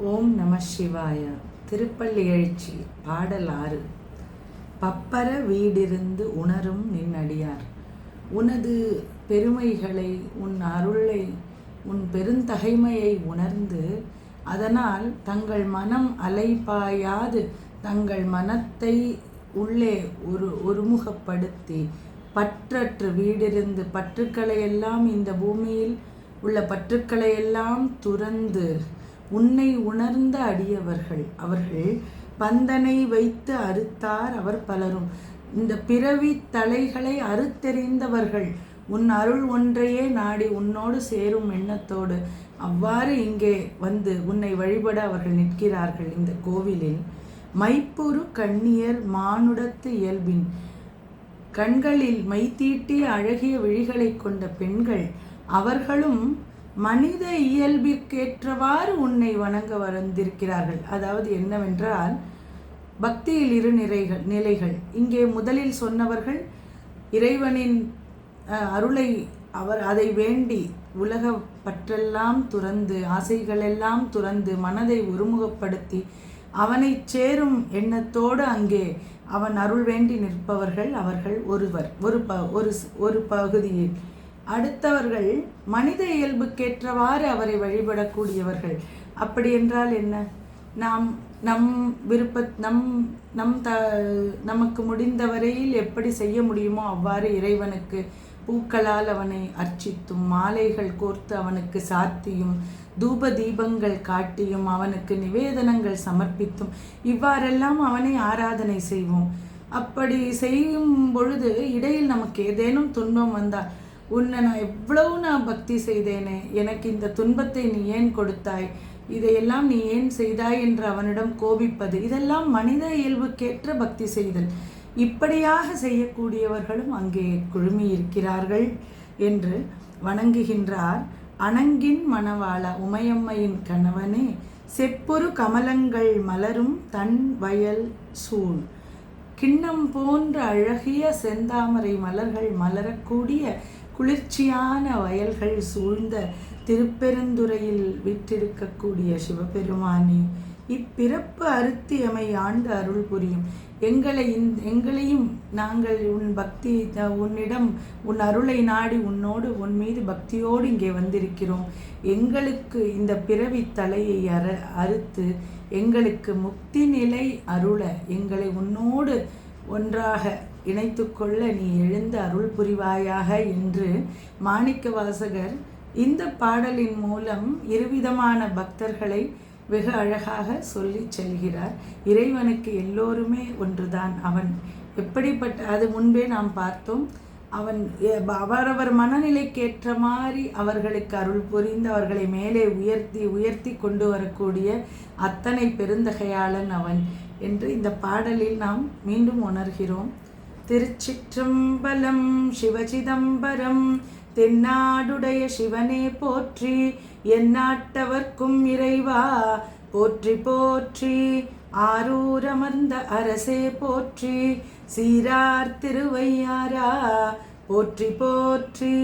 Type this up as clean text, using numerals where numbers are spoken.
ஓம் நம சிவாய. திருப்பள்ளி எழுச்சி பாடல் 6. பப்பர வீடிருந்து உணரும் நின்னடியார். உனது பெருமைகளை, உன் அருளை, உன் பெருந்தகைமையை உணர்ந்து அதனால் தங்கள் மனம் அலைபாயாது தங்கள் மனத்தை உள்ளே ஒருமுகப்படுத்தி பற்றற்று வீடிருந்து பற்றுக்களையெல்லாம், இந்த பூமியில் உள்ள பற்றுக்களையெல்லாம் துறந்து உன்னை உணர்ந்த அடியவர்கள். அவர்கள் பந்தனை வைத்து அறுத்தார் அவர் பலரும். இந்த பிறவி தலைகளை அறுத்தெறிந்தவர்கள் உன் அருள் ஒன்றையே நாடி உன்னோடு சேரும் எண்ணத்தோடு அவ்வாறு இங்கே வந்து உன்னை வழிபட அவர்கள் நிற்கிறார்கள். இந்த கோவிலில் மைப்புறு கண்ணியர் மானுடத்து இயல்பின், கண்களில் மைத்தீட்டிய அழகிய விழிகளை கொண்ட பெண்கள் அவர்களும் மனித இயல்பிற்கேற்றவாறு உன்னை வணங்க வந்திருக்கிறார்கள். அதாவது என்னவென்றால், பக்தியில் 2 நிலைகள். இங்கே முதலில் சொன்னவர்கள் இறைவனின் அருளை அதை வேண்டி உலக பற்றெல்லாம் துறந்து, ஆசைகளெல்லாம் துறந்து, மனதை ஒருமுகப்படுத்தி அவனை சேரும் எண்ணத்தோடு அங்கே அவன் அருள் வேண்டி நிற்பவர்கள். அவர்கள் ஒரு பகுதியில். அடுத்தவர்கள் மனித இயல்புக்கேற்றவாறு அவரை வழிபடக்கூடியவர்கள். அப்படி என்றால் என்ன? நமக்கு முடிந்த வரையில் எப்படி செய்ய முடியுமோ அவ்வாறு இறைவனுக்கு பூக்களால் அவனை அர்ச்சித்தும், மாலைகள் கோர்த்து அவனுக்கு சாத்தியும், தூப தீபங்கள் காட்டியும், அவனுக்கு நிவேதனங்கள் சமர்ப்பித்தும் இவ்வாறெல்லாம் அவனை ஆராதனை செய்வோம். அப்படி செய்யும் பொழுது இடையில் நமக்கு ஏதேனும் துன்பம் வந்தால், உன்னை நான் பக்தி செய்தேனே, எனக்கு இந்த துன்பத்தை நீ ஏன் கொடுத்தாய், இதையெல்லாம் நீ ஏன் செய்தாய் என்று அவனிடம் கோபிப்பது, இதெல்லாம் மனித இயல்புக்கேற்ற பக்தி செய்தல். இப்படியாக செய்யக்கூடியவர்களும் அங்கே குழுமி இருக்கிறார்கள் என்று வணங்குகின்றார். அணங்கின் மணவாள உமையம்மையின் கணவனே, செப்புரு கமலங்கள் மலரும் தன் வயல் சூழ், கிண்ணம் போன்ற அழகிய செந்தாமரை மலர்கள் மலரக்கூடிய குளிர்ச்சியான வயல்கள் சூழ்ந்த திருப்பெருந்துறையில் விற்றிருக்கக்கூடிய சிவபெருமானே, இப்பிறப்பு அறுத்தி எமை ஆண்டு அருள் புரியும். எங்களையும் நாங்கள் உன்னிடம் உன் அருளை நாடி உன் மீது பக்தியோடு இங்கே வந்திருக்கிறோம். எங்களுக்கு இந்த பிறவி தலையை அறுத்து எங்களுக்கு முக்தி நிலை அருள, எங்களை உன்னோடு ஒன்றாக இணைத்து கொள்ள நீ எழுந்து அருள் புரிவாயாக என்று மாணிக்கவாசகர் இந்த பாடலின் மூலம் இருவிதமான பக்தர்களை வெகு அழகாக சொல்லி செல்கிறார். இறைவனுக்கு எல்லோருமே ஒன்றுதான். அவன் எப்படிப்பட்ட, அது முன்பே நாம் பார்த்தோம், அவன் அவரவர் மனநிலைக்கேற்ற மாதிரி அவர்களுக்கு அருள் புரிந்து அவர்களை மேலே உயர்த்தி கொண்டு வரக்கூடிய அத்தனை பெருந்தகையாளன் அவன் என்று இந்த பாடலில் நாம் மீண்டும் உணர்கிறோம். திருச்சிற்றம்பலம். சிவசிதம்பரம். தென்னாடுடைய சிவனே போற்றி, எந்நாட்டவர்க்கும் இறைவா போற்றி போற்றி. ஆரூரமர்ந்த அரசே போற்றி, சீரார் திருவையாரா போற்றி போற்றி.